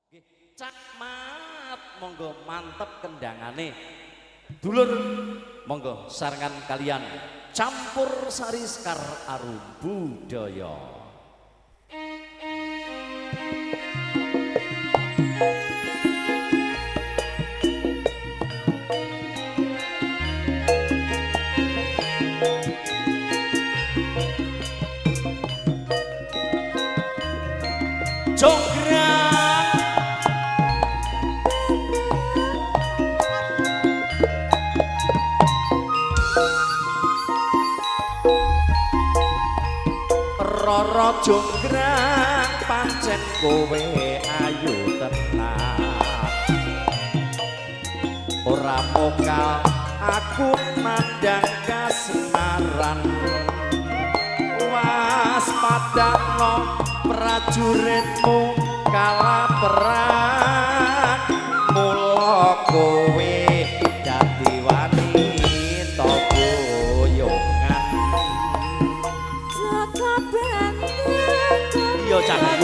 Cakmat, monggo mantep kendangane. Dulur, monggo sarengan kalian campur sari sekar arum budaya. Roro jonggrang pancen kowe ayu tenan ora mokal aku mandang kasemaran waspadakno prajuritmu kala perang mula kowe dadi wanita boyongan yo jangan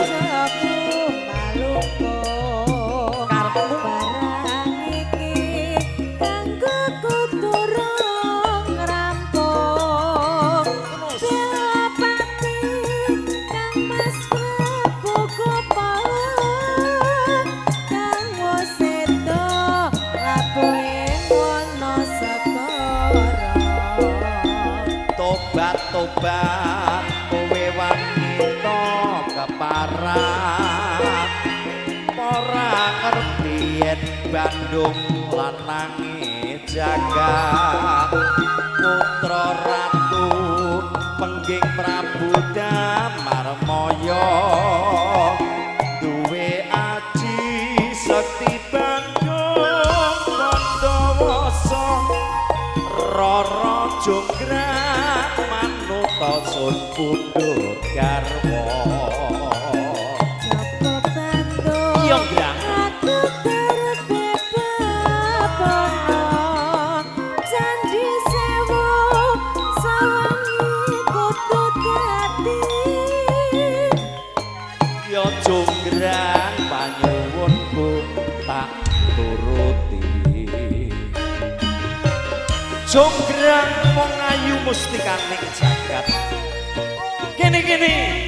tobat kowe wanita keparat ora ngerti yen Bandung lanange jagat putra ratu pengging Prabu Damarmaya duwe aji sekti Bandung Pandawasa Roro jonggrang manuta sun pundhut garwa Joko Bandung iya grang aku terbebabono Candhi Sewu sawangi kudu dadi ya jonggrang panyuwunku tak turuti jonggrang wong ayu mustikaning jagat kene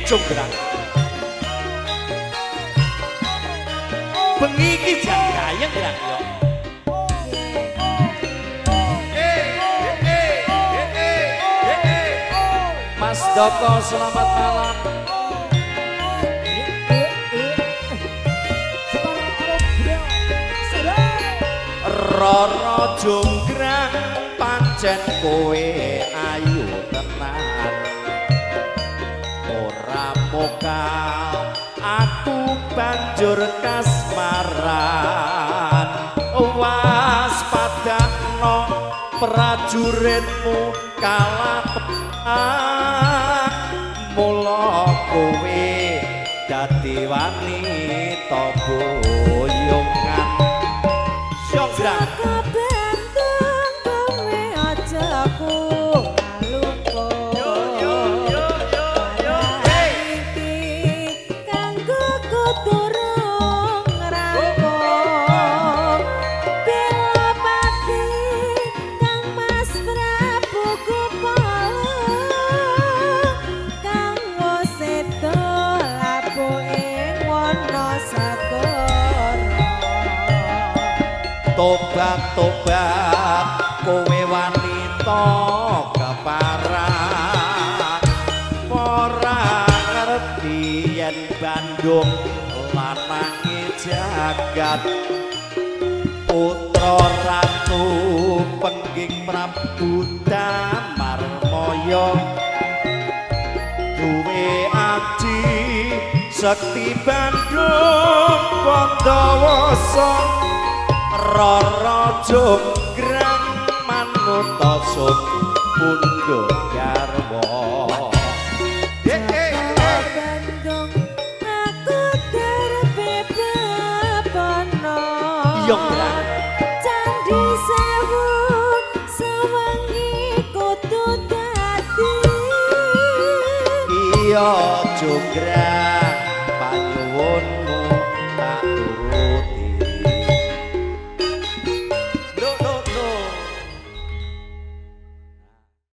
jonggrang bengi iki jan gayeng grang yo Mas Doko selamat malam Roro jonggrang pancen kowe ayu tenan ora mokal aku banjur kasmaran waspadakno prajuritmu kala perang mula kowe dadi wanita boyongan jonggrang tobat kowe wanita keparat ora ngerti yen Bandung lanange jagat putra ratu pengging Prabu Damarmaya duwe aji sekti Bandung Pandawasa Roro jonggrang manuta sun pundhut garwa Bandung aku terbebabono yo Candhi Sewu sawangi kudu dadi iya jonggrang panyuwunmu tak turun Putra